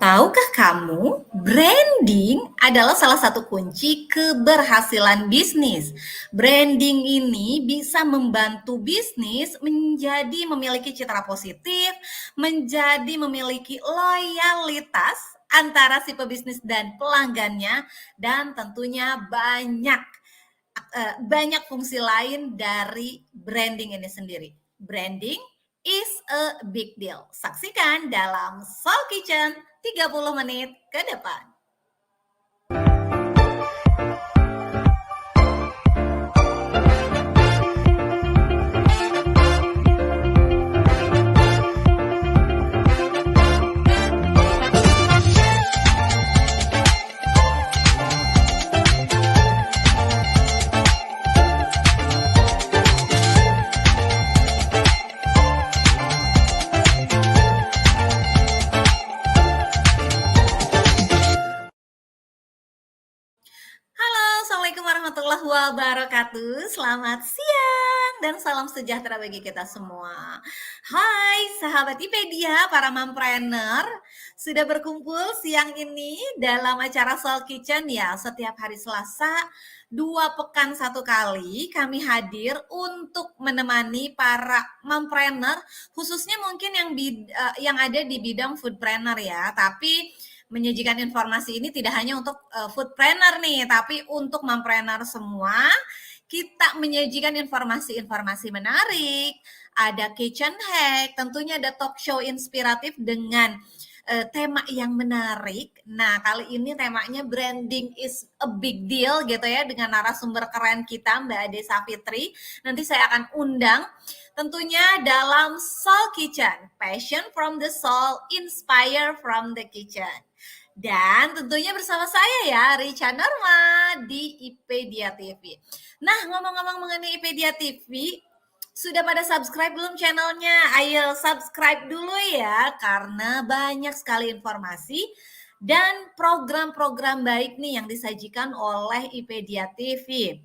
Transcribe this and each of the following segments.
Tahukah kamu, branding adalah salah satu kunci keberhasilan bisnis. Branding ini bisa membantu bisnis menjadi memiliki citra positif, menjadi memiliki loyalitas antara si pebisnis dan pelanggannya, dan tentunya banyak fungsi lain dari branding ini sendiri. Branding is a big deal. Saksikan dalam Soul Kitchen 30 menit ke depan. Halo, Assalamualaikum warahmatullahi wabarakatuh. Selamat siang dan salam sejahtera bagi kita semua. Hai, sahabat Ipedia, para mompreneur. Sudah berkumpul siang ini dalam acara Soul Kitchen ya. Setiap hari Selasa, 2 pekan 1 kali kami hadir untuk menemani para mompreneur, khususnya mungkin yang ada di bidang foodpreneur ya. Tapi menyajikan informasi ini tidak hanya untuk foodpreneur nih, tapi untuk mompreneur semua. Kita menyajikan informasi-informasi menarik, ada kitchen hack, tentunya ada talk show inspiratif dengan tema yang menarik. Nah, kali ini temanya branding is a big deal gitu ya, dengan narasumber keren kita Mbak Ade Safitri. Nanti saya akan undang tentunya dalam Soul Kitchen, passion from the soul, inspire from the kitchen. Dan tentunya bersama saya ya, Richa Norma di Ipedia TV. Nah, ngomong-ngomong mengenai Ipedia TV, sudah pada subscribe belum channelnya? Ayo subscribe dulu ya, karena banyak sekali informasi dan program-program baik nih yang disajikan oleh Ipedia TV.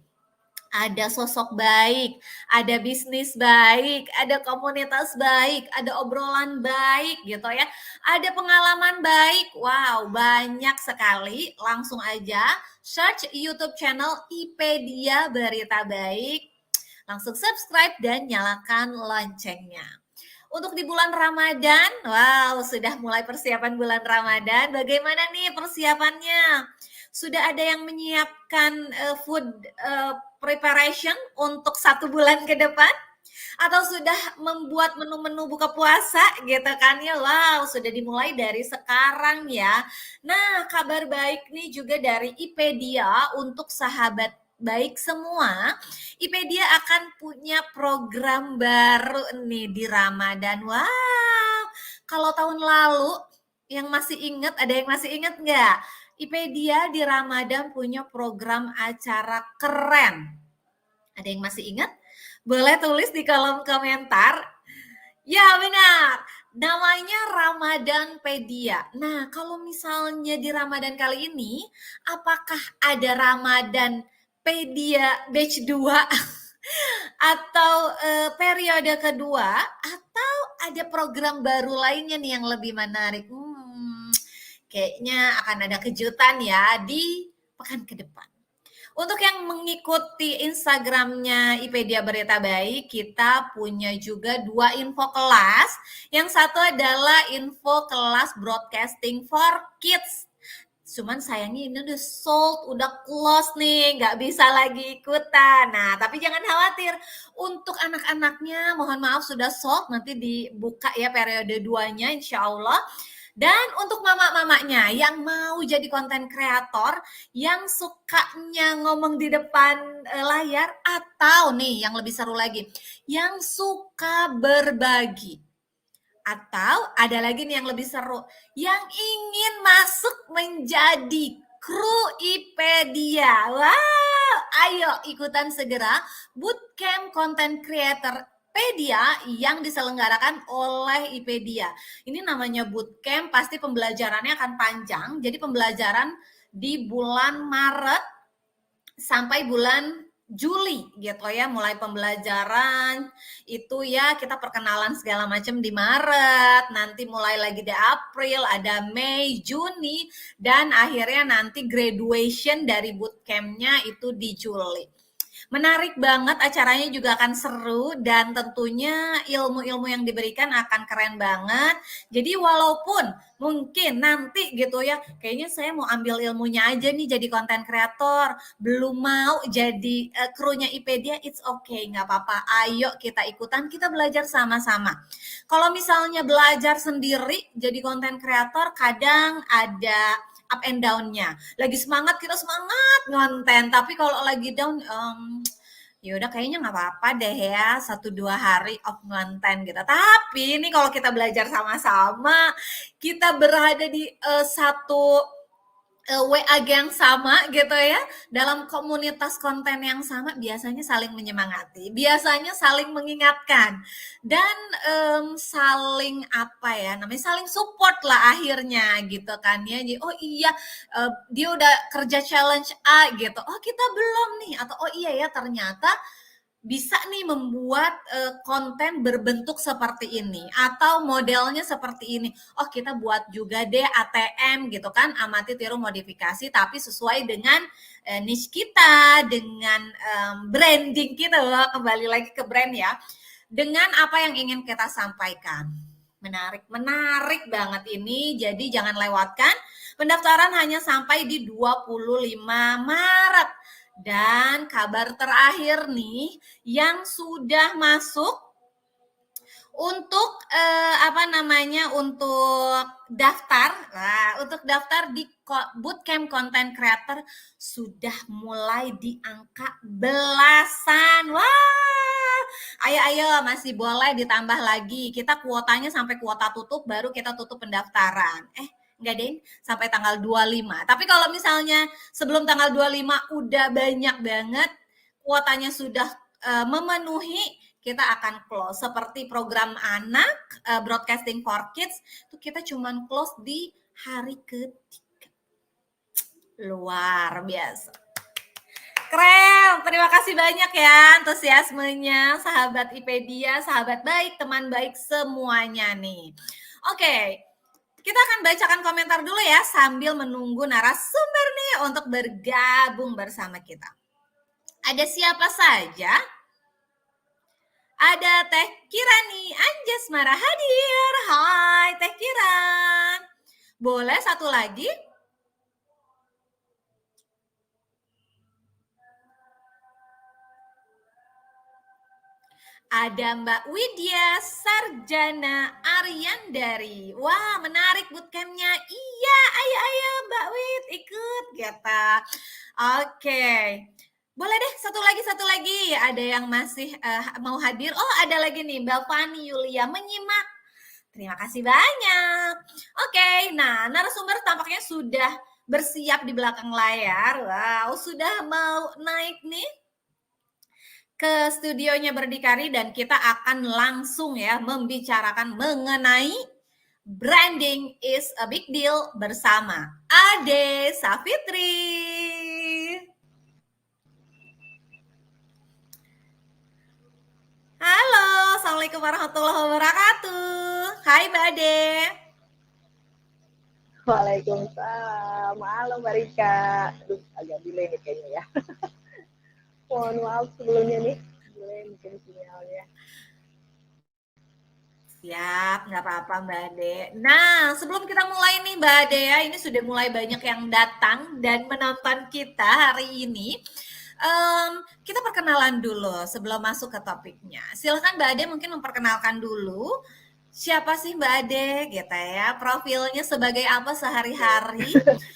Ada sosok baik, ada bisnis baik, ada komunitas baik, ada obrolan baik gitu ya, ada pengalaman baik. Wow, banyak sekali. Langsung aja search YouTube channel Ipedia Berita Baik, langsung subscribe dan nyalakan loncengnya. Untuk di bulan Ramadan, wow, sudah mulai persiapan bulan Ramadan. Bagaimana nih persiapannya? Sudah ada yang menyiapkan food preparation untuk 1 bulan ke depan? Atau sudah membuat menu-menu buka puasa gitu kan ya? Wow, sudah dimulai dari sekarang ya. Nah, kabar baik nih juga dari Ipedia untuk sahabat baik semua. Ipedia akan punya program baru nih di Ramadan. Wow, kalau tahun lalu yang masih ingat, ada yang masih ingat nggak? Ipedia di Ramadan punya program acara keren. Ada yang masih ingat? Boleh tulis di kolom komentar. Ya benar, namanya Ramadanpedia. Nah, kalau misalnya di Ramadan kali ini, apakah ada Ramadanpedia batch 2 atau periode kedua, atau ada program baru lainnya nih yang lebih menarik? Kayaknya akan ada kejutan ya di pekan ke depan. Untuk yang mengikuti Instagramnya Ipedia Berita Baik, kita punya juga 2 info kelas. Yang satu adalah info kelas broadcasting for kids. Cuman sayangnya ini udah sold, udah close nih, nggak bisa lagi ikutan. Nah, tapi jangan khawatir. Untuk anak-anaknya, mohon maaf sudah sold, nanti dibuka ya periode 2-nya insya Allah. Dan untuk mama-mamanya yang mau jadi konten kreator, yang sukanya ngomong di depan layar, atau nih yang lebih seru lagi, yang suka berbagi. Atau ada lagi nih yang lebih seru, yang ingin masuk menjadi kru Ipedia. Wow, ayo ikutan segera Bootcamp Content Creator Pedia yang diselenggarakan oleh Ipedia. Ini namanya bootcamp, pasti pembelajarannya akan panjang. Jadi pembelajaran di bulan Maret sampai bulan Juli gitu ya, mulai pembelajaran itu ya kita perkenalan segala macam di Maret, nanti mulai lagi di April, ada Mei, Juni, dan akhirnya nanti graduation dari bootcamp-nya itu di Juli. Menarik banget, acaranya juga akan seru dan tentunya ilmu-ilmu yang diberikan akan keren banget. Jadi walaupun mungkin nanti gitu ya, kayaknya saya mau ambil ilmunya aja nih jadi konten kreator, belum mau jadi krunya IPedia, it's okay, nggak apa-apa. Ayo kita ikutan, kita belajar sama-sama. Kalau misalnya belajar sendiri jadi konten kreator, kadang ada up and down-nya. Lagi semangat kita semangat ngonten, tapi kalau lagi down ya udah kayaknya nggak apa-apa deh ya 1-2 hari off ngonten gitu. Tapi ini kalau kita belajar sama-sama, kita berada di satu WA yang sama gitu ya, dalam komunitas konten yang sama, biasanya saling menyemangati, biasanya saling mengingatkan, dan saling apa ya namanya, saling support lah akhirnya gitu kan ya. Jadi, oh iya dia udah kerja challenge A gitu, oh kita belum nih, atau oh iya ya ternyata bisa nih membuat konten berbentuk seperti ini atau modelnya seperti ini. Oh, kita buat juga deh ATM gitu kan, amati tiru modifikasi tapi sesuai dengan niche kita, dengan branding kita. Kembali lagi ke brand ya. Dengan apa yang ingin kita sampaikan. Menarik banget ini. Jadi jangan lewatkan. Pendaftaran hanya sampai di 25 Maret. Dan kabar terakhir nih, yang sudah masuk untuk untuk daftar. Nah, untuk daftar di Bootcamp Content Creator sudah mulai di angka belasan. Wah, ayo masih boleh ditambah lagi. Kita kuotanya sampai kuota tutup baru kita tutup pendaftaran. Enggak deh, sampai tanggal 25. Tapi kalau misalnya sebelum tanggal 25 udah banyak banget, kuotanya sudah memenuhi, kita akan close. Seperti program anak, Broadcasting for Kids, itu kita cuman close di hari ketiga. Luar biasa. Keren, terima kasih banyak ya antusiasmenya, sahabat IPedia, sahabat baik, teman baik semuanya nih. Oke, kita akan bacakan komentar dulu ya sambil menunggu narasumber nih untuk bergabung bersama kita. Ada siapa saja? Ada Teh Kirani Anjasmara hadir. Hai Teh Kiran. Boleh satu lagi? Ada Mbak Widya Sarjana Aryandari. Wah, menarik bootcampnya. Iya, ayo Mbak Wid ikut kita. Oke. Boleh deh, satu lagi. Ada yang masih mau hadir. Oh, ada lagi nih, Mbak Fani Yulia menyimak. Terima kasih banyak. Oke, nah narasumber tampaknya sudah bersiap di belakang layar. Wow, sudah mau naik nih ke studionya Berdikari dan kita akan langsung ya membicarakan mengenai branding is a big deal bersama Ade Safitri. Halo, Assalamualaikum warahmatullahi wabarakatuh. Hai Mbak Ade. Waalaikumsalam. Halo Mbak Rika. Aduh, agak delay nih kayaknya ya. Mohon maaf sebelumnya nih. Delay mungkin sinyalnya. Siap, nggak apa-apa Mbak Ade. Nah, sebelum kita mulai nih Mbak Ade ya, ini sudah mulai banyak yang datang dan menonton kita hari ini. Kita perkenalan dulu sebelum masuk ke topiknya. Silahkan Mbak Ade mungkin memperkenalkan dulu siapa sih Mbak Ade gitu ya, profilnya sebagai apa sehari-hari.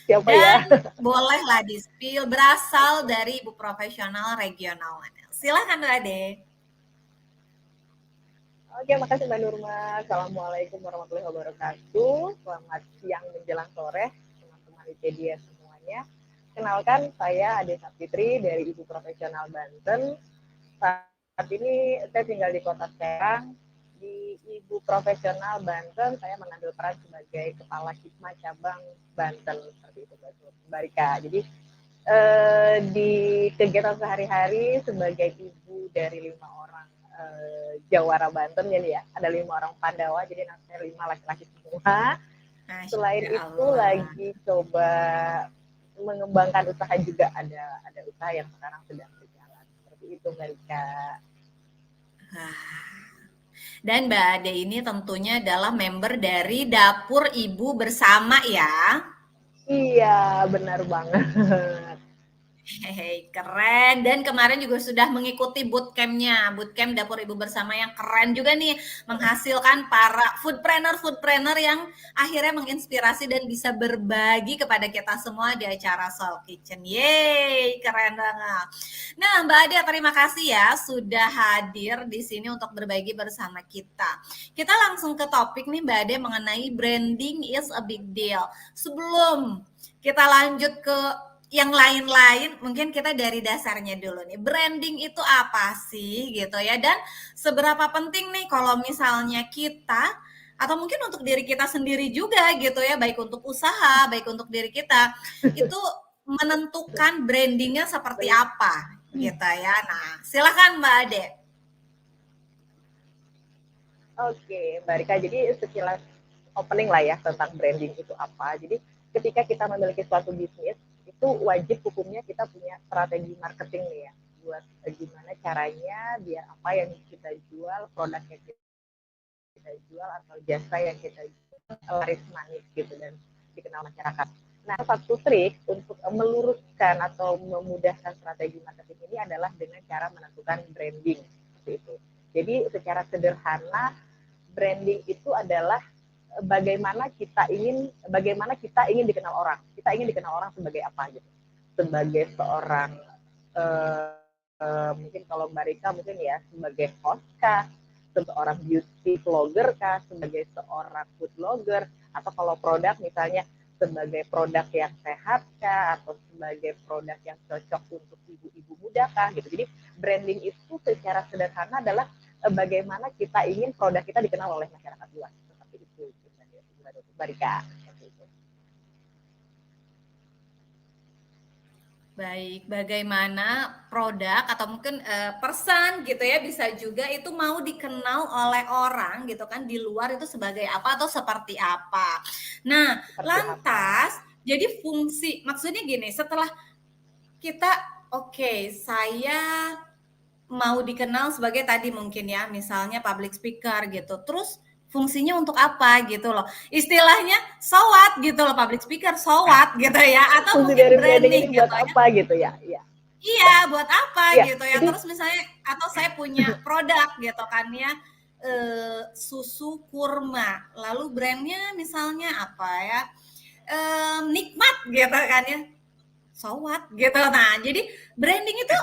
Siapa Dan ya? bolehlah di-spill berasal dari Ibu Profesional Regional mana. Silahkan Mbak Ade. Oke, makasih Mbak Nurma. Assalamualaikum warahmatullahi wabarakatuh. Selamat siang menjelang sore teman-teman IPedia semuanya. Kenalkan, saya Ade Safitri dari Ibu Profesional Banten. Saat ini saya tinggal di Kota Serang. Di Ibu Profesional Banten, saya mengambil peran sebagai Kepala Hikmah Cabang Banten. Seperti itu, Mbak Rika. Jadi, di kegiatan sehari-hari sebagai ibu dari 5 orang Jawara Banten ya, ada 5 orang Pandawa, jadi nanti 5 laki-laki semua. Selain Masya itu Allah. lagi coba mengembangkan usaha juga, ada usaha yang sekarang sedang berjalan seperti itu Mbak Rika. Dan Mbak Ade ini tentunya adalah member dari Dapur Ibu Bersama ya. Iya benar banget. Hehe, keren. Dan kemarin juga sudah mengikuti bootcamp-nya, bootcamp Dapur Ibu Bersama yang keren juga nih, menghasilkan para foodpreneur yang akhirnya menginspirasi dan bisa berbagi kepada kita semua di acara Soul Kitchen. Yeay, keren banget. Nah, Mbak Ade, terima kasih ya sudah hadir di sini untuk berbagi bersama kita. Kita langsung ke topik nih Mbak Ade mengenai branding is a big deal. Sebelum kita lanjut ke yang lain-lain, mungkin kita dari dasarnya dulu nih. Branding itu apa sih gitu ya? Dan seberapa penting nih kalau misalnya kita atau mungkin untuk diri kita sendiri juga gitu ya, baik untuk usaha, baik untuk diri kita, itu menentukan brandingnya seperti apa gitu ya. Nah, silakan Mbak Ade. Oke, Mbak Rika, jadi sekilas opening lah ya tentang branding itu apa. Jadi ketika kita memiliki suatu bisnis, itu wajib hukumnya kita punya strategi marketing nih ya, buat gimana caranya biar apa yang kita jual, produk yang kita jual atau jasa yang kita jual laris manis gitu dan dikenal masyarakat. Nah, satu trik untuk meluruskan atau memudahkan strategi marketing ini adalah dengan cara menentukan branding seperti itu. Jadi secara sederhana branding itu adalah bagaimana kita ingin dikenal orang. Kita ingin dikenal orang sebagai apa gitu. Sebagai seorang mungkin kalau Mbak Rika mungkin ya sebagai host kah, seorang beauty vlogger kah, sebagai seorang food blogger, atau kalau produk misalnya sebagai produk yang sehat kah, atau sebagai produk yang cocok untuk ibu-ibu muda kah gitu. Jadi branding itu secara sederhana adalah bagaimana kita ingin produk kita dikenal oleh masyarakat luas seperti itu Mbak Rika. Baik, bagaimana produk atau mungkin person gitu ya bisa juga itu mau dikenal oleh orang gitu kan di luar itu sebagai apa atau seperti apa. Nah, Seperti apa? lantas jadi fungsi maksudnya gini, setelah kita oke, saya mau dikenal sebagai tadi mungkin ya, misalnya public speaker gitu. Terus fungsinya untuk apa gitu loh. Istilahnya so what gitu loh, public speaker so what gitu ya, atau Fungsi mungkin dari branding ini branding buat gitu ya. apa gitu ya? Iya. Iya, buat apa Ya, gitu ya. jadi Terus misalnya atau saya punya produk gitu kan ya, susu kurma, lalu brandnya misalnya apa ya, nikmat gitu kan ya, so what gitu. Nah, jadi branding itu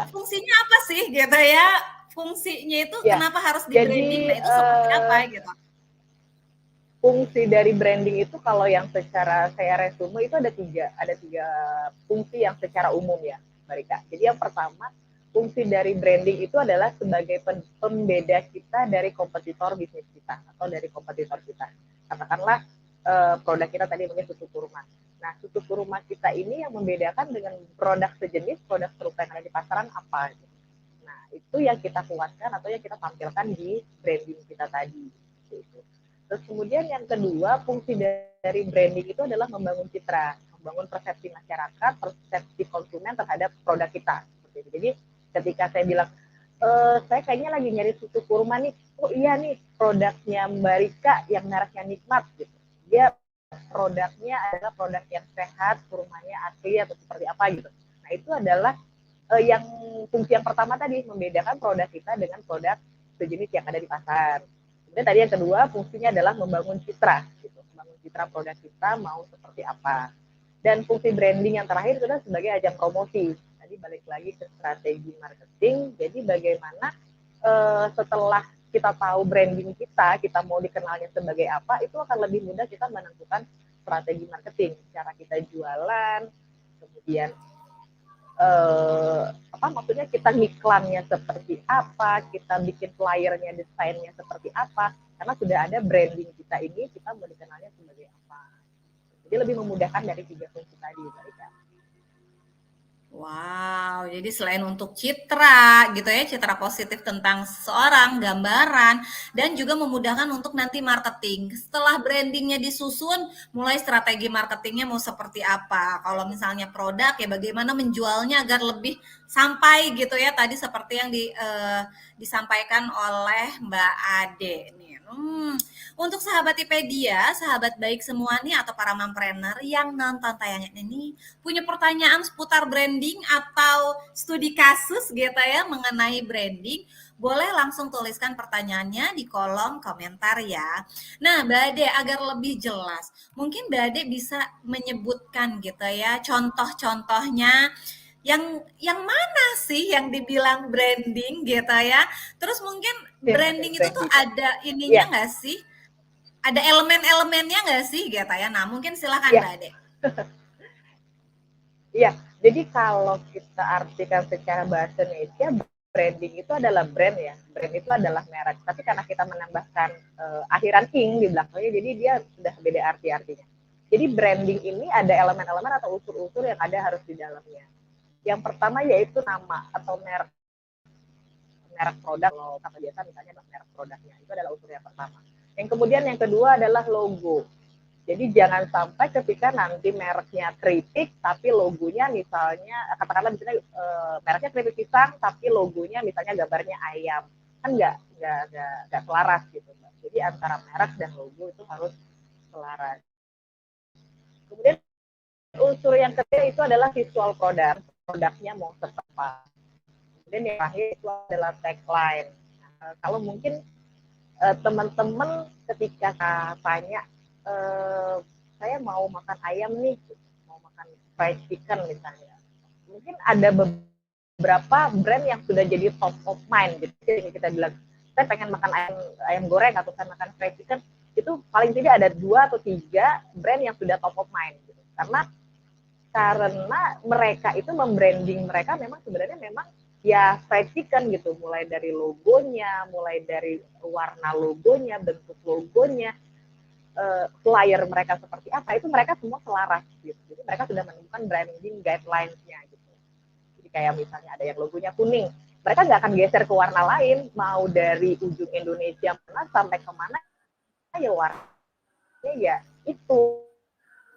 fungsinya apa sih gitu ya? Fungsinya itu ya. kenapa harus di-branding? Jadi Nah, itu seperti apa gitu? fungsi dari branding itu kalau yang secara saya resume itu ada tiga fungsi yang secara umum ya, Mbak Rika. Jadi yang pertama, fungsi dari branding itu adalah sebagai pembeda kita dari kompetitor bisnis kita atau dari kompetitor kita. Katakanlah produk kita tadi mungkin susu kurma. Nah, susu kurma kita ini yang membedakan dengan produk sejenis, produk serupa yang ada di pasaran apa? Nah, itu yang kita kuatkan atau yang kita tampilkan di branding kita tadi. Gitu. Terus kemudian yang kedua, fungsi dari branding itu adalah membangun citra, membangun persepsi masyarakat, persepsi konsumen terhadap produk kita. Jadi ketika saya bilang, saya kayaknya lagi nyari susu kurma nih, oh iya nih produknya Mbak Rika yang mereknya Nikmat gitu. Dia produknya adalah produk yang sehat, kurmanya asli atau seperti apa gitu. Nah itu adalah yang fungsi yang pertama tadi membedakan produk kita dengan produk sejenis yang ada di pasar. Kemudian tadi yang kedua fungsinya adalah membangun citra, gitu. Membangun citra produk kita mau seperti apa. Dan fungsi branding yang terakhir itu adalah sebagai ajang promosi. Tadi balik lagi ke strategi marketing. Jadi bagaimana setelah kita tahu branding kita mau dikenalnya sebagai apa, itu akan lebih mudah kita menentukan strategi marketing, cara kita jualan, kemudian apa maksudnya kita ngiklannya seperti apa, kita bikin flyernya, desainnya seperti apa, karena sudah ada branding kita ini, kita mau dikenalnya sebagai apa. Jadi lebih memudahkan dari tiga fungsi tadi, Mbak Rika. Wow, jadi selain untuk citra gitu ya, citra positif tentang seseorang, gambaran, dan juga memudahkan untuk nanti marketing. Setelah brandingnya disusun, mulai strategi marketingnya mau seperti apa. Kalau misalnya produk ya bagaimana menjualnya agar lebih sampai gitu ya, tadi seperti yang disampaikan oleh Mbak Ade nih. Untuk sahabat Ipedia, sahabat baik semua nih atau para mompreneur yang nonton tayangan ini punya pertanyaan seputar branding atau studi kasus gitu ya mengenai branding, boleh langsung tuliskan pertanyaannya di kolom komentar ya. Nah, Mbak Ade agar lebih jelas, mungkin Mbak Ade bisa menyebutkan gitu ya contoh-contohnya yang mana sih yang dibilang branding gitu ya. Terus mungkin Yang ada branding itu tuh branding. ada ininya Iya, nggak sih? Ada elemen-elemennya nggak sih gitu ya? Nah, mungkin silakan iya, Mbak Ade. iya. Jadi kalau kita artikan secara bahasa Indonesia, branding itu adalah brand ya. Brand itu adalah merek. Tapi karena kita menambahkan akhiran ing di belakangnya, jadi dia sudah beda arti-artinya. Jadi branding ini ada elemen-elemen atau unsur-unsur yang ada harus di dalamnya. Yang pertama yaitu nama atau merek produk. Kalau kata biasa misalnya merek produknya, itu adalah unsur yang pertama. Yang kemudian yang kedua adalah logo. Jadi jangan sampai ketika nanti mereknya keripik tapi logonya misalnya katakanlah misalnya mereknya keripik pisang tapi logonya misalnya gambarnya ayam, kan nggak selaras gitu. Jadi antara merek dan logo itu harus selaras. Kemudian unsur yang ketiga itu adalah visual produk, produknya mau seperti apa. Kemudian yang terakhir itu adalah tagline. Kalau mungkin teman-teman ketika tanya saya mau makan ayam nih, mau makan fried chicken misalnya, mungkin ada beberapa brand yang sudah jadi top of mind gitu. Jadi kita bilang saya pengen makan ayam goreng atau saya makan fried chicken, itu paling tidak ada 2 atau 3 brand yang sudah top of mind gitu. Karena mereka itu membranding mereka memang sebenarnya memang ya fried chicken gitu, mulai dari logonya, mulai dari warna logonya, bentuk logonya, flyer mereka seperti apa, itu mereka semua selaras gitu. Jadi mereka sudah menemukan branding guidelines-nya gitu. Jadi kayak misalnya ada yang logonya kuning, mereka nggak akan geser ke warna lain, mau dari ujung Indonesia mana sampai kemana ya warnanya ya itu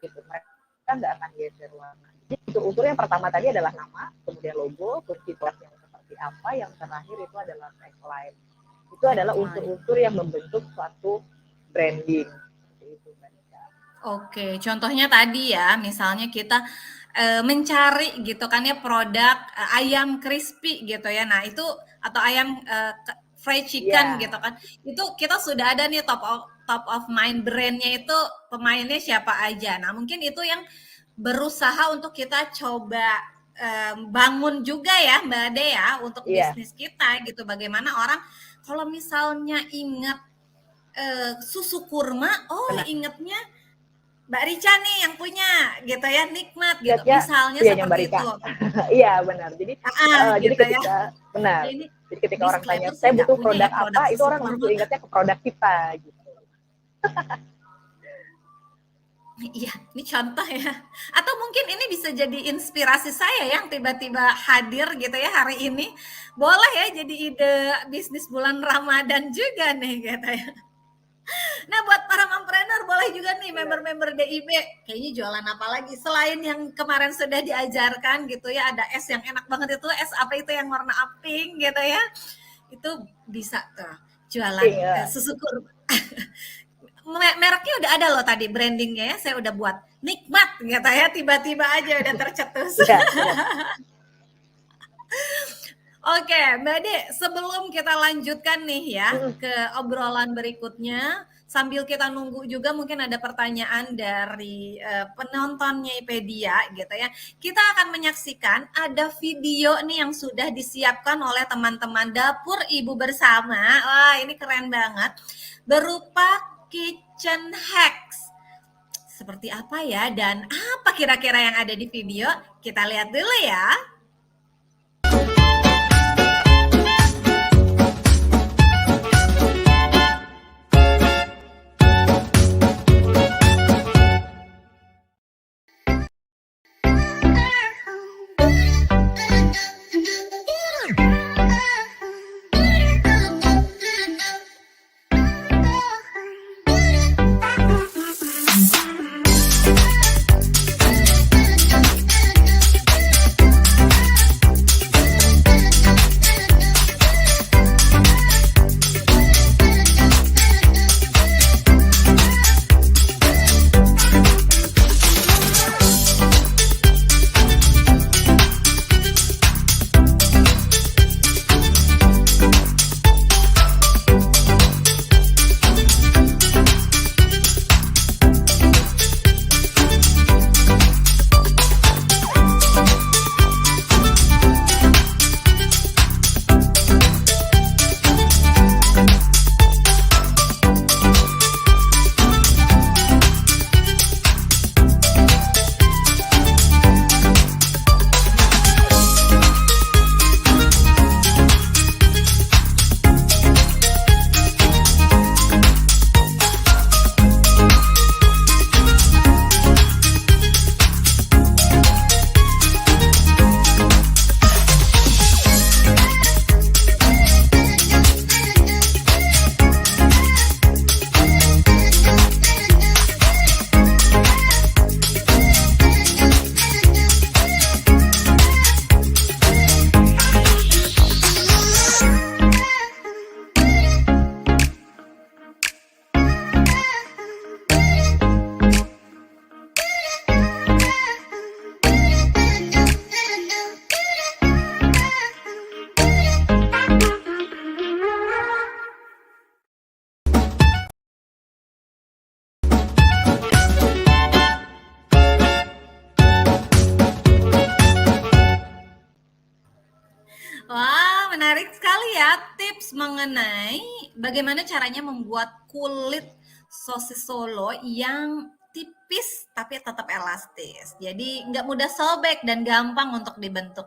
gitu. Mereka nggak akan geser warna. Jadi unsur yang pertama tadi adalah nama, kemudian logo, terus situasi yang seperti apa, yang terakhir itu adalah tagline. Itu adalah unsur-unsur yang membentuk suatu branding. Oke, contohnya tadi ya, misalnya kita mencari gitu kan ya produk ayam crispy gitu ya. Nah, itu atau ayam fried chicken gitu kan. Itu kita sudah ada nih top of mind brandnya itu pemainnya siapa aja. Nah, mungkin itu yang berusaha untuk kita coba bangun juga ya Mbak Ade ya untuk bisnis kita gitu. Bagaimana orang kalau misalnya ingat susu kurma, ingetnya Mbak Rica nih yang punya gitu ya, nikmat gitu. Misalnya seperti itu. Iya benar. Jadi gitu ketika ya. benar. Jadi ketika orang tanya saya butuh produk apa, itu orang langsung ingatnya ke produk kita gitu. Iya, ini contoh ya. Atau mungkin ini bisa jadi inspirasi saya yang tiba-tiba hadir gitu ya hari ini. Boleh ya jadi ide bisnis bulan Ramadan juga nih gitu ya. Nah, buat para mompreneur boleh juga nih member-member DIB kayaknya jualan apa lagi selain yang kemarin sudah diajarkan gitu ya, ada es yang enak banget itu, es apa itu yang warna pink gitu ya. Itu bisa tuh jualan susu kurma. Mereknya udah ada loh tadi brandingnya ya, saya udah buat nikmat gitu ya, tiba-tiba aja udah tercetus. Oke, Mbak Ade, sebelum kita lanjutkan nih ya ke obrolan berikutnya, sambil kita nunggu juga mungkin ada pertanyaan dari penontonnya Ipedia gitu ya. Kita akan menyaksikan ada video nih yang sudah disiapkan oleh teman-teman Dapur Ibu Bersama. Wah, ini keren banget. Berupa kitchen hacks. Seperti apa ya dan apa kira-kira yang ada di video? Kita lihat dulu ya. menarik sekali ya tips mengenai bagaimana caranya membuat kulit sosis Solo yang tipis tapi tetap elastis. Jadi nggak mudah sobek dan gampang untuk dibentuk.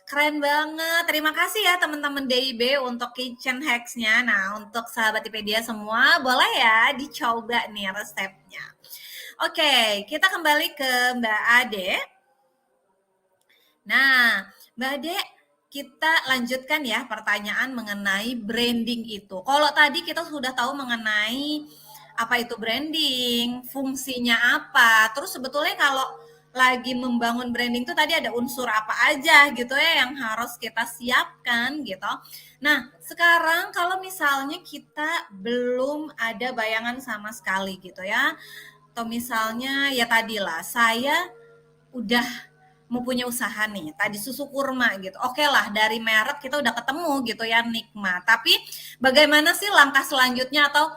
Keren banget. Terima kasih ya teman-teman DIB untuk kitchen hacks-nya. Nah, untuk sahabat Ipedia semua, boleh ya dicoba nih resepnya. Oke, kita kembali ke Mbak Ade. Nah, Mbak Ade, kita lanjutkan ya pertanyaan mengenai branding itu. Kalau tadi kita sudah tahu mengenai apa itu branding, fungsinya apa. Terus sebetulnya kalau lagi membangun branding itu tadi ada unsur apa aja gitu ya yang harus kita siapkan gitu. Nah, sekarang kalau misalnya kita belum ada bayangan sama sekali gitu ya. Atau misalnya ya tadilah saya udah mau punya usaha nih, tadi susu kurma gitu. Oke lah, dari merek kita udah ketemu gitu ya, nikmat. Tapi bagaimana sih langkah selanjutnya atau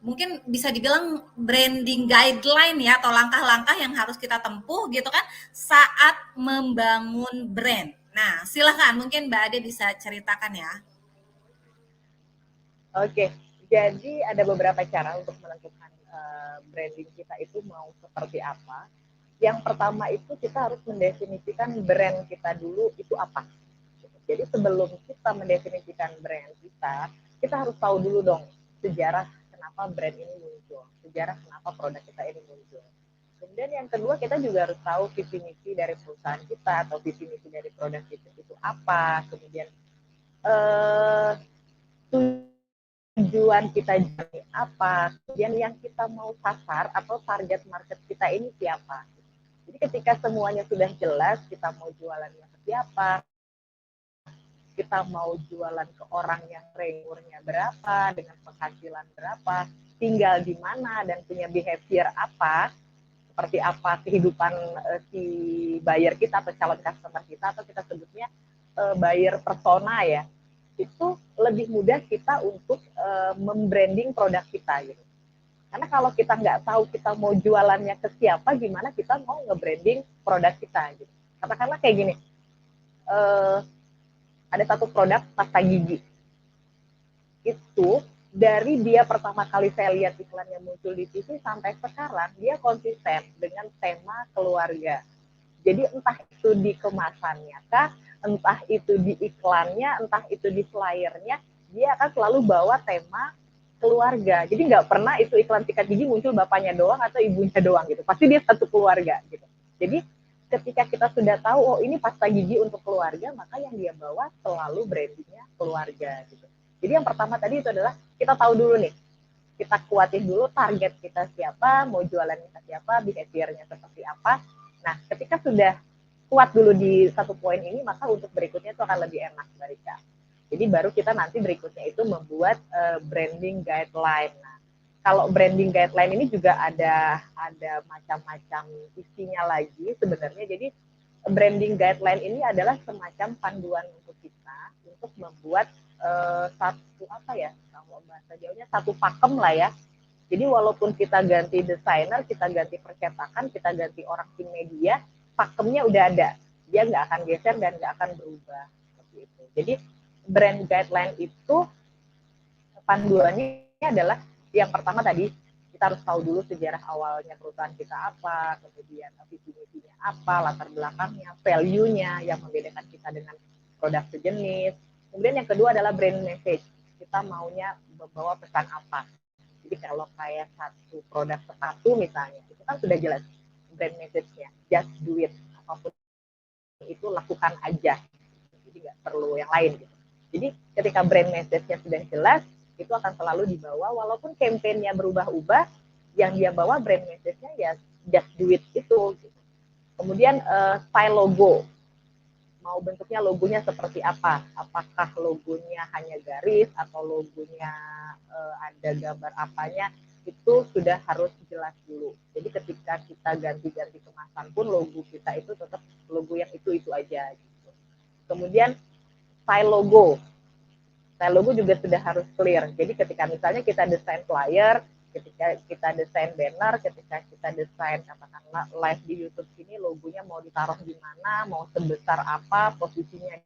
mungkin bisa dibilang branding guideline ya atau langkah-langkah yang harus kita tempuh gitu kan saat membangun brand. Nah, silakan mungkin Mbak Ade bisa ceritakan ya. Oke, jadi ada beberapa cara untuk menentukan branding kita itu mau seperti apa. Yang pertama itu kita harus mendefinisikan brand kita dulu itu apa. Jadi sebelum kita mendefinisikan brand kita, kita harus tahu dulu dong sejarah kenapa brand ini muncul, sejarah kenapa produk kita ini muncul. Kemudian yang kedua kita juga harus tahu visi misi dari perusahaan kita atau visi misi dari produk itu apa. Kemudian eh, tujuan kita jadi apa, kemudian yang kita mau sasar atau target market kita ini siapa. Jadi ketika semuanya sudah jelas, kita mau jualannya ke siapa, kita mau jualan ke orang yang umurnya berapa, dengan penghasilan berapa, tinggal di mana, dan punya behavior apa, seperti apa kehidupan si buyer kita atau calon customer kita, atau kita sebutnya buyer persona ya, itu lebih mudah kita untuk membranding produk kita gitu. Karena kalau kita nggak tahu kita mau jualannya ke siapa, gimana kita mau nge-branding produk kita gitu. Katakanlah kayak gini, ada satu produk pasta gigi. Itu dari dia pertama kali saya lihat iklannya muncul di TV sampai sekarang, dia konsisten dengan tema keluarga. Jadi entah itu di kemasannya kah, entah itu di iklannya, entah itu di flyernya, dia akan selalu bawa tema keluarga. Jadi nggak pernah itu iklan sikat gigi muncul bapaknya doang atau ibunya doang gitu. Pasti dia satu keluarga gitu. Jadi ketika kita sudah tahu, oh ini pasta gigi untuk keluarga, maka yang dia bawa selalu brandingnya keluarga gitu. Jadi yang pertama tadi itu adalah kita tahu dulu nih, kita kuatin dulu target kita siapa, mau jualan kita siapa, behaviornya seperti apa. Nah, ketika sudah kuat dulu di satu poin ini, maka untuk berikutnya itu akan lebih enak, Mbak Rika. Jadi baru kita nanti berikutnya itu membuat branding guideline. Nah, kalau branding guideline ini juga ada macam-macam isinya lagi sebenarnya. Jadi branding guideline ini adalah semacam panduan untuk kita untuk membuat satu apa ya, kalau bahasa Jawanya satu pakem lah ya. Jadi walaupun kita ganti desainer, kita ganti percetakan, kita ganti orang tim media, pakemnya udah ada. Dia nggak akan geser dan nggak akan berubah. Seperti itu. Jadi brand guideline itu panduannya adalah yang pertama tadi kita harus tahu dulu sejarah awalnya perusahaan kita apa, kemudian visi misinya apa, latar belakangnya, value-nya yang membedakan kita dengan produk sejenis. Kemudian yang kedua adalah brand message. Kita maunya membawa pesan apa. Jadi kalau kayak satu produk sepatu misalnya, itu kan sudah jelas brand message-nya. Just do it. Apapun itu lakukan aja. Jadi nggak perlu yang lain gitu. Jadi ketika brand message-nya sudah jelas, itu akan selalu dibawa walaupun campaign-nya berubah-ubah, yang dia bawa brand message-nya ya just do it itu gitu. Kemudian style logo, mau bentuknya logonya seperti apa, apakah logonya hanya garis atau logonya ada gambar apanya, itu sudah harus jelas dulu. Jadi ketika kita ganti-ganti kemasan pun logo kita itu tetap logo yang itu aja gitu. Kemudian style logo. Style logo juga sudah harus clear. Jadi ketika misalnya kita desain flyer, ketika kita desain banner, ketika kita desain katakanlah live di YouTube ini logonya mau ditaruh di mana, mau sebesar apa, posisinya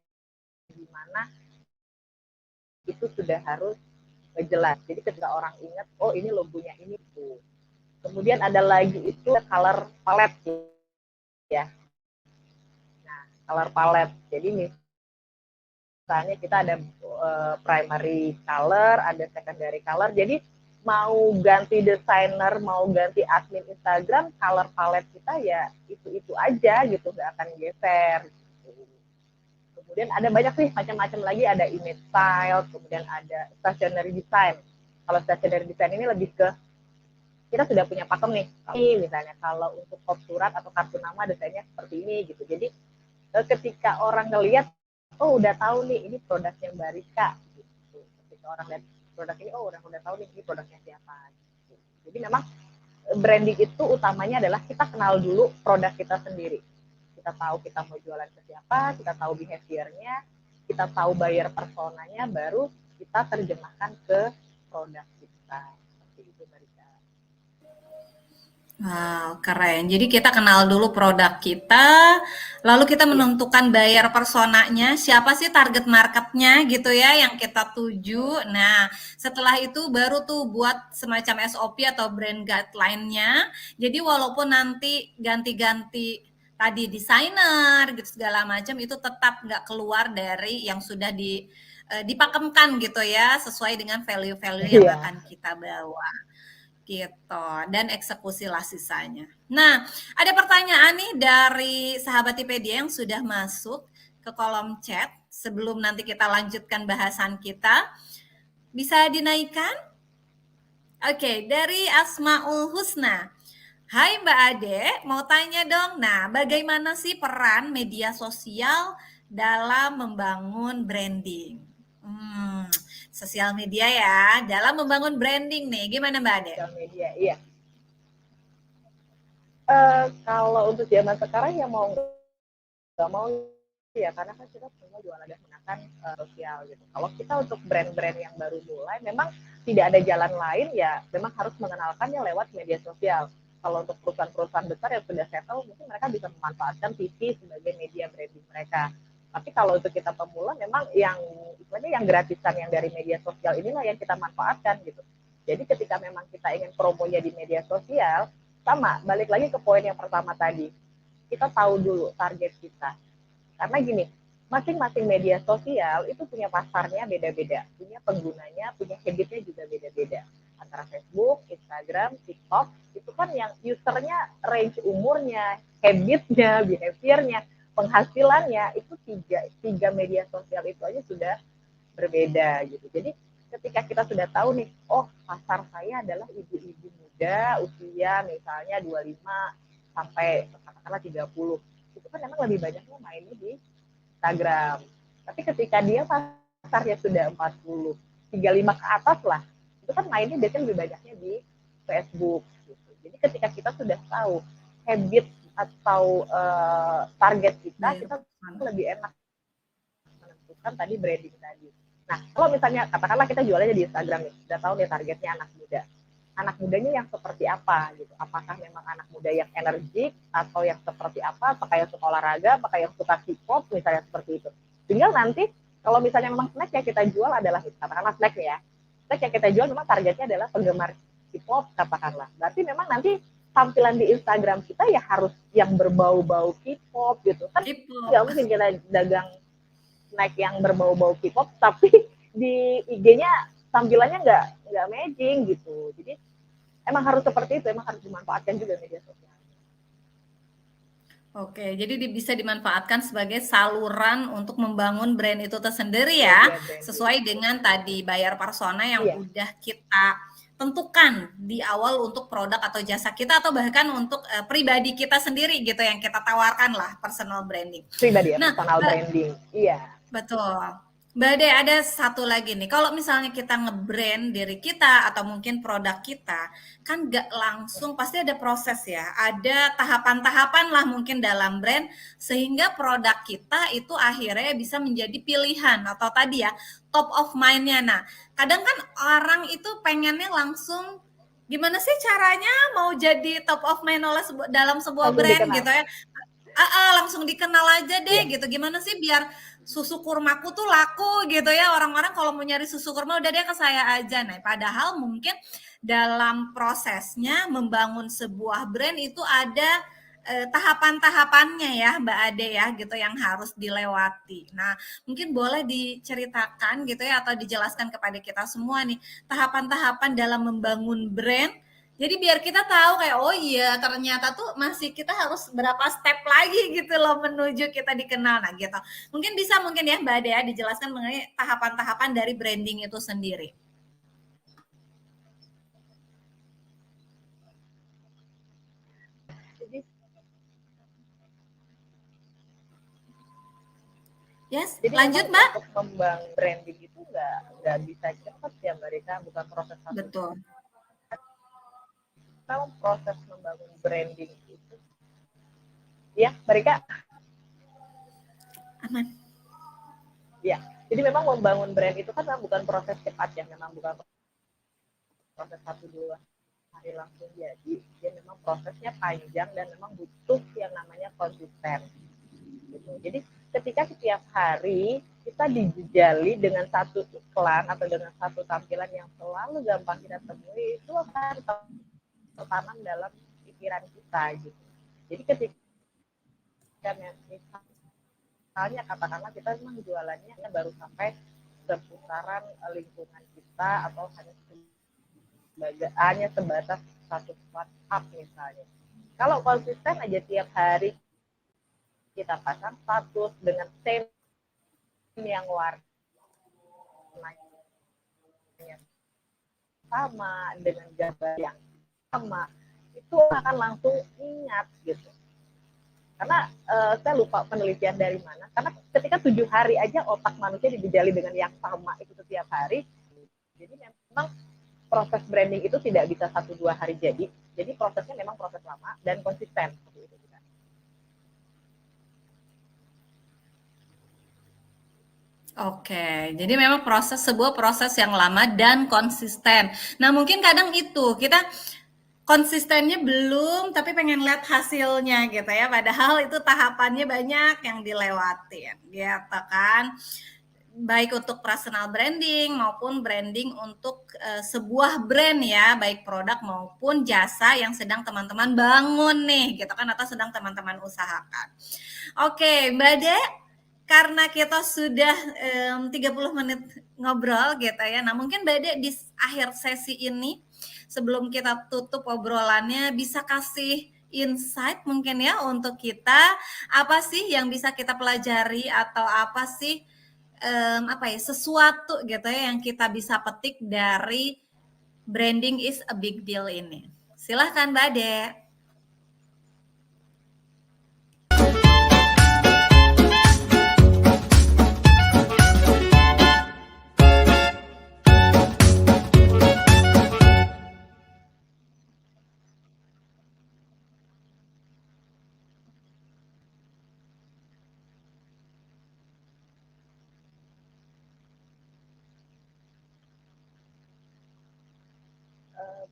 di mana, itu sudah harus jelas. Jadi ketika orang ingat, oh ini logonya ini tuh. Kemudian ada lagi itu color palette ya. Nah, color palette. Jadi misalnya kita ada primary color, ada secondary color. Jadi mau ganti desainer, mau ganti admin Instagram, color palette kita ya itu aja gitu, nggak akan geser. Gitu. Kemudian ada banyak sih macam-macam lagi, ada image style, kemudian ada stationery design. Kalau stationery design ini lebih ke kita sudah punya pakem nih, misalnya kalau untuk kop surat atau kartu nama desainnya seperti ini gitu. Jadi ketika orang ngelihat, oh udah tahu nih ini produknya Mbak Rika. Gitu. Ketika orang lihat produk ini, oh orang udah tahu nih ini produknya siapa. Gitu. Jadi memang branding itu utamanya adalah kita kenal dulu produk kita sendiri. Kita tahu kita mau jualan ke siapa, kita tahu behaviornya, kita tahu buyer personanya, baru kita terjemahkan ke produk kita. Seperti itu, Mbak Rika. Wow, keren. Jadi kita kenal dulu produk kita, lalu kita Iya, menentukan buyer personanya, siapa sih target marketnya gitu ya yang kita tuju. Nah, setelah itu baru tuh buat semacam SOP atau brand guideline-nya. Jadi walaupun nanti ganti-ganti tadi desainer gitu segala macam itu tetap nggak keluar dari yang sudah dipakemkan gitu ya sesuai dengan value-value yang iya. akan kita bawa gitu dan eksekusilah sisanya. Nah, ada pertanyaan nih dari sahabat Tipedia yang sudah masuk ke kolom chat sebelum nanti kita lanjutkan bahasan kita. Bisa dinaikkan? Oke, dari Asmaul Husna. Hai Mbak Ade, mau tanya dong. Nah, bagaimana sih peran media sosial dalam membangun branding? Sosial media ya, dalam membangun branding nih. Gimana Mbak Ade? Sosial media, iya. Kalau untuk zaman sekarang ya mau nggak mau ya, karena kan kita semua jualan dan menggunakan sosial gitu. Kalau kita untuk brand-brand yang baru mulai, memang tidak ada jalan lain ya, memang harus mengenalkannya lewat media sosial. Kalau untuk perusahaan-perusahaan besar yang sudah settle, mungkin mereka bisa memanfaatkan TV sebagai media branding mereka. Tapi kalau untuk kita pemula, memang yang istilahnya yang gratisan yang dari media sosial inilah yang kita manfaatkan gitu. Jadi ketika memang kita ingin promonya di media sosial, sama, balik lagi ke poin yang pertama tadi. Kita tahu dulu target kita. Karena gini, masing-masing media sosial itu punya pasarnya beda-beda. Punya penggunanya, punya habitnya juga beda-beda. Antara Facebook, Instagram, TikTok, itu kan yang usernya range umurnya, habitnya, behaviornya, penghasilannya, itu tiga media sosial itu aja sudah berbeda gitu. Jadi ketika kita sudah tahu nih, oh pasar saya adalah ibu-ibu muda usia misalnya 25 sampai katakanlah 30. Itu kan memang lebih banyaknya mainnya di Instagram. Tapi ketika dia pasarnya sudah 40, 35 ke atas lah, itu kan mainnya biasanya lebih banyaknya di Facebook gitu. Jadi ketika kita sudah tahu habit atau target kita, Bayar kita pesan. lebih enak menentukan tadi branding tadi. Nah, kalau misalnya katakanlah kita jualannya di Instagram nih, udah tahu nih targetnya anak muda. Anak mudanya yang seperti apa gitu? Apakah memang anak muda yang energik atau yang seperti apa? Apakah yang suka olahraga? Apakah yang suka K-pop? Misalnya seperti itu. Tinggal nanti kalau misalnya memang snack yang kita jual adalah katakanlah snack ya. Snack yang kita jual memang targetnya adalah penggemar K-pop katakanlah. Berarti memang nanti tampilan di Instagram kita ya harus yang berbau-bau K-pop gitu kan, nggak K-pop. mungkin kita dagang snack yang berbau-bau K-pop tapi di IG-nya tampilannya nggak matching gitu. Jadi emang harus seperti itu, emang harus dimanfaatkan juga media sosial. Oke, jadi bisa dimanfaatkan sebagai saluran untuk membangun brand itu tersendiri ya, Media branding, sesuai betul. dengan tadi buyer persona yang Iya, udah kita tentukan di awal untuk produk atau jasa kita atau bahkan untuk pribadi kita sendiri gitu yang kita tawarkan lah personal branding. pribadi ya, Nah, personal branding. Iya, betul. Mbak Ade, ada satu lagi nih. Kalau misalnya kita nge-brand diri kita atau mungkin produk kita, kan nggak langsung, pasti ada proses ya. Ada tahapan-tahapan lah mungkin dalam brand, sehingga produk kita itu akhirnya bisa menjadi pilihan atau tadi ya, top of mind-nya. Nah, kadang kan orang itu pengennya langsung, gimana sih caranya mau jadi top of mind oleh dalam sebuah langsung brand dikenal. gitu ya. Langsung dikenal aja deh Iya. gitu. Gimana sih biar susu kurmaku tuh laku gitu ya, orang-orang kalau mau nyari susu kurma udah deh ke saya aja. Nah, padahal mungkin dalam prosesnya membangun sebuah brand itu ada tahapan-tahapannya ya Mbak Ade ya gitu yang harus dilewati. Nah, mungkin boleh diceritakan gitu ya atau dijelaskan kepada kita semua nih tahapan-tahapan dalam membangun brand. Jadi biar kita tahu kayak oh iya ternyata tuh masih kita harus berapa step lagi gitu loh menuju kita dikenal. Nah, gitu. Mungkin bisa mungkin ya Mbak Ade ya dijelaskan mengenai tahapan-tahapan dari branding itu sendiri. Jadi Yes, jadi memang lanjut Mbak. untuk membangun branding itu nggak bisa cepat ya Mbak Rika, bukan proses satu. Betul. Kalau proses membangun branding itu, ya Mbak Rika, Aman. ya. Jadi memang membangun brand itu kan bukan proses cepat ya, memang bukan proses 1-2 hari langsung jadi. Dia memang prosesnya panjang dan memang butuh yang namanya konsisten. Gitu. Jadi ketika setiap hari kita dijejali dengan satu iklan atau dengan satu tampilan yang selalu gampang kita temui, itu akan tertanam dalam pikiran kita gitu. Jadi ketika misalnya katakanlah kita memang jualannya baru sampai seputaran lingkungan kita atau hanya sebatas satu WhatsApp misalnya. Kalau konsisten aja tiap hari kita pasang status dengan theme yang warnanya sama, dengan gambar yang sama, itu akan langsung ingat gitu. Karena saya lupa penelitian dari mana, karena ketika 7 hari aja otak manusia dijejali dengan yang sama itu setiap hari, jadi memang proses branding itu tidak bisa 1-2 hari jadi prosesnya memang proses lama dan konsisten. Oke, jadi memang sebuah proses yang lama dan konsisten. Nah, mungkin kadang itu kita konsistennya belum, tapi pengen lihat hasilnya gitu ya. Padahal itu tahapannya banyak yang dilewatin, gitu kan. Baik untuk personal branding maupun branding untuk sebuah brand ya, baik produk maupun jasa yang sedang teman-teman bangun nih, gitu kan, atau sedang teman-teman usahakan. Oke, Mbak De, karena kita sudah 30 menit ngobrol gitu ya. Nah, mungkin Mbak De di akhir sesi ini sebelum kita tutup obrolannya bisa kasih insight mungkin ya untuk kita apa sih yang bisa kita pelajari atau apa sih sesuatu gitu ya yang kita bisa petik dari branding is a big deal ini. Silahkan Mbak De.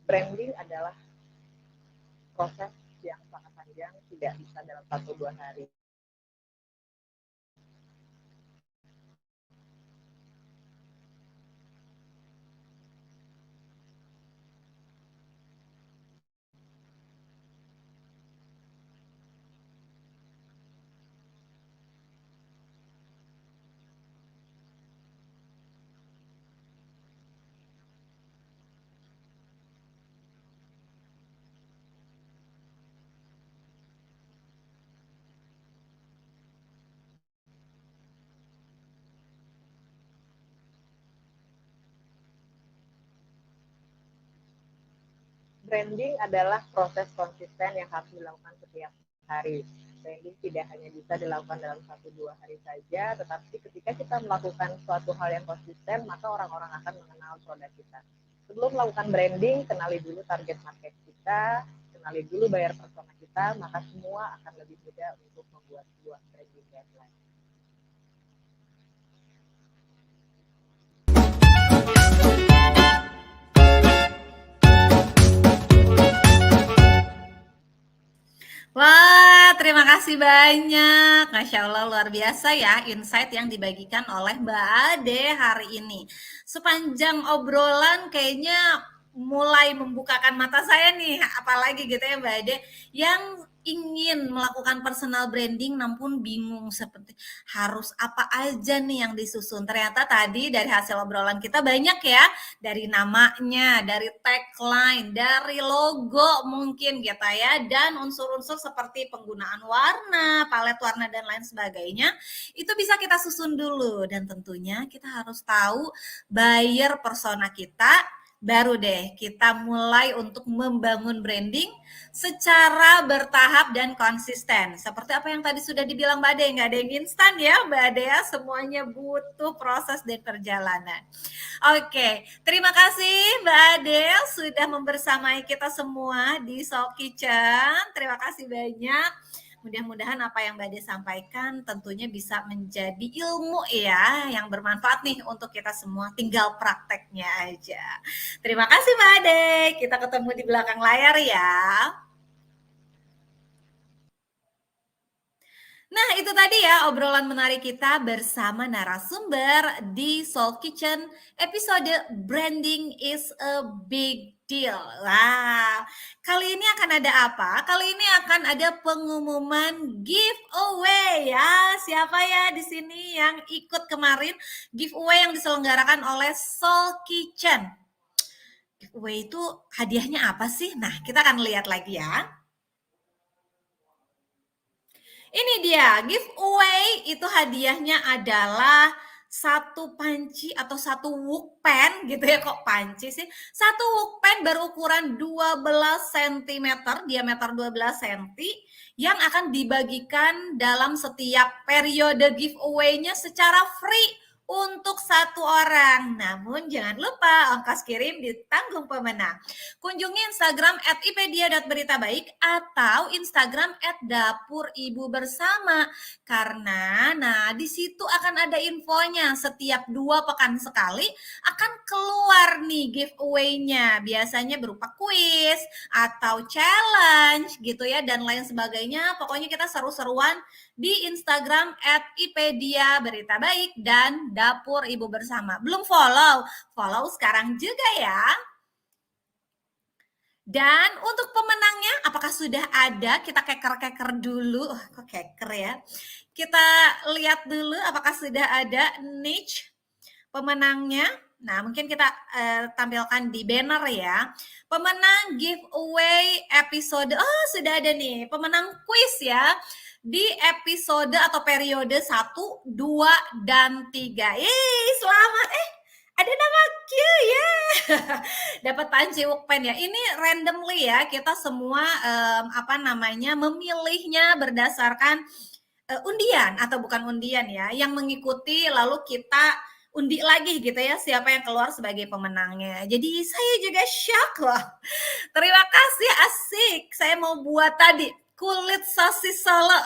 Branding adalah proses yang sangat panjang, tidak bisa dalam 1-2 hari. Branding adalah proses konsisten yang harus dilakukan setiap hari. Branding tidak hanya bisa dilakukan dalam 1-2 hari saja, tetapi ketika kita melakukan suatu hal yang konsisten, maka orang-orang akan mengenal produk kita. Sebelum melakukan branding, kenali dulu target market kita, kenali dulu buyer persona kita, maka semua akan lebih mudah untuk membuat sebuah branding guideline. Wah, terima kasih banyak. Masya Allah, luar biasa ya insight yang dibagikan oleh Mbak Ade hari ini. Sepanjang obrolan kayaknya mulai membukakan mata saya nih, apalagi gitu ya Mbak Ade, yang ingin melakukan personal branding namun bingung seperti harus apa aja nih yang disusun. Ternyata tadi dari hasil obrolan kita banyak ya, dari namanya, dari tagline, dari logo mungkin gitu ya, dan unsur-unsur seperti penggunaan warna, palet warna dan lain sebagainya, itu bisa kita susun dulu dan tentunya kita harus tahu buyer persona kita, baru deh kita mulai untuk membangun branding secara bertahap dan konsisten. Seperti apa yang tadi sudah dibilang Mbak Ade, nggak ada yang instan ya Mbak Ade ya, semuanya butuh proses dan perjalanan. Oke, terima kasih Mbak Adel sudah membersamai kita semua di Soul Kitchen. Terima kasih banyak. Mudah-mudahan apa yang Mbak Ade sampaikan tentunya bisa menjadi ilmu ya yang bermanfaat nih untuk kita semua. Tinggal prakteknya aja. Terima kasih Mbak Ade. Kita ketemu di belakang layar ya. Nah, itu tadi ya obrolan menarik kita bersama narasumber di Soul Kitchen episode Branding is a Big Deal. Wah, kali ini akan ada apa? Kali ini akan ada pengumuman giveaway ya. Siapa ya di sini yang ikut kemarin giveaway yang diselenggarakan oleh Soul Kitchen? Giveaway itu hadiahnya apa sih? Nah, kita akan lihat lagi ya. Ini dia, giveaway itu hadiahnya adalah satu panci atau satu wok pen gitu ya, kok panci sih? Satu wok pen berukuran 12 cm, diameter 12 cm yang akan dibagikan dalam setiap periode giveaway-nya secara free untuk satu orang. Namun jangan lupa ongkos kirim ditanggung pemenang. Kunjungi Instagram @ipedia.beritabaik atau Instagram @dapuribubersama karena di situ akan ada infonya setiap 2 pekan sekali akan keluar nih giveaway-nya. Biasanya berupa kuis atau challenge gitu ya dan lain sebagainya. Pokoknya kita seru-seruan di Instagram @ipedia_beritabaik dan Dapur Ibu Bersama. Belum follow? Follow sekarang juga ya. Dan untuk pemenangnya, apakah sudah ada? Kita keker-keker dulu. Kok keker ya? Kita lihat dulu apakah sudah ada niche pemenangnya. Nah, mungkin kita tampilkan di banner ya. Pemenang giveaway episode, oh sudah ada nih, pemenang kuis ya. Di episode atau periode 1, 2, dan 3. Selamat. Ada nama Q ya. Dapat panci wokpen ya. Ini randomly ya. Kita semua memilihnya berdasarkan undian atau bukan undian ya. Yang mengikuti lalu kita undi lagi gitu ya siapa yang keluar sebagai pemenangnya. Jadi saya juga shock loh. Terima kasih, asik. Saya mau buat tadi kulit sosis Solo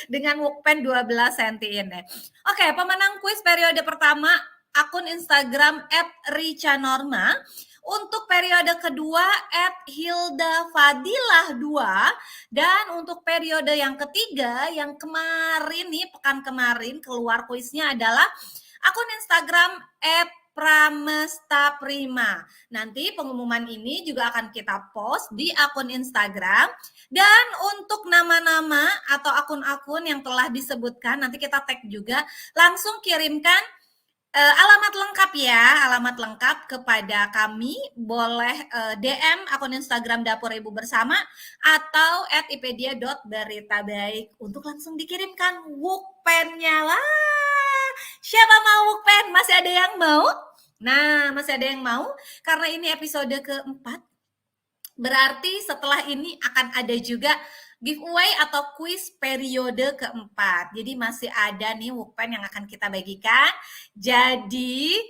dengan wokpen 12 cm ini. Oke, pemenang kuis periode pertama akun Instagram @ricanorma. Untuk periode kedua @hildafadilah2 dan untuk periode yang ketiga yang kemarin nih pekan kemarin keluar kuisnya adalah akun Instagram @pramestaprima. Nanti pengumuman ini juga akan kita post di akun Instagram dan untuk nama-nama atau akun-akun yang telah disebutkan nanti kita tag juga langsung kirimkan alamat lengkap ya, alamat lengkap kepada kami, boleh DM akun Instagram Dapur Ibu Bersama atau @ipedia.beritabaik untuk langsung dikirimkan wokpennya. Wah, siapa mau wokpen? Masih ada yang mau? Nah, masih ada yang mau? Karena ini episode keempat, berarti setelah ini akan ada juga giveaway atau kuis periode keempat. Jadi masih ada nih wokpen yang akan kita bagikan. Jadi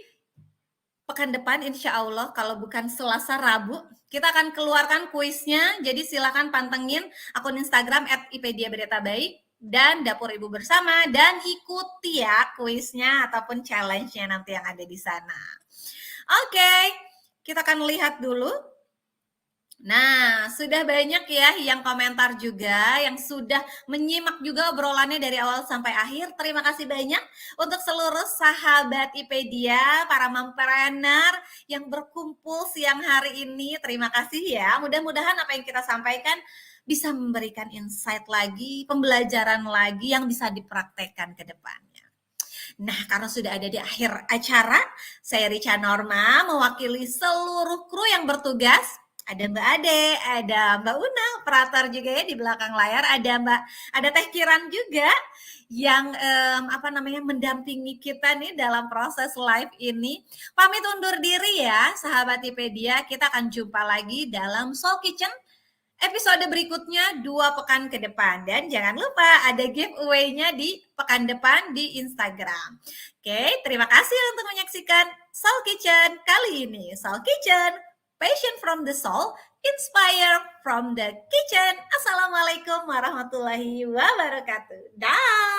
pekan depan insya Allah kalau bukan Selasa Rabu kita akan keluarkan kuisnya. Jadi silakan pantengin akun Instagram @ipedia_beritabaik dan Dapur Ibu Bersama dan ikuti ya kuisnya ataupun challenge-nya nanti yang ada di sana. Oke, kita akan lihat dulu Nah, sudah banyak ya yang komentar juga, yang sudah menyimak juga obrolannya dari awal sampai akhir. Terima kasih banyak untuk seluruh sahabat IPedia, para mompreneur yang berkumpul siang hari ini. Terima kasih ya. Mudah-mudahan apa yang kita sampaikan bisa memberikan insight lagi, pembelajaran lagi yang bisa dipraktekkan ke depannya. Nah, karena sudah ada di akhir acara, saya Rica Norma mewakili seluruh kru yang bertugas. Ada Mbak Ade, ada Mbak Una, operator juga ya di belakang layar, ada Teh Kiran juga yang mendampingi kita nih dalam proses live ini. Pamit undur diri ya, sahabat Ipedia. Kita akan jumpa lagi dalam Soul Kitchen episode berikutnya 2 pekan ke depan. Dan jangan lupa ada giveaway-nya di pekan depan di Instagram. Oke, terima kasih untuk menyaksikan Soul Kitchen kali ini. Soul Kitchen, passion from the soul, inspire from the kitchen. Assalamualaikum warahmatullahi wabarakatuh. Dah.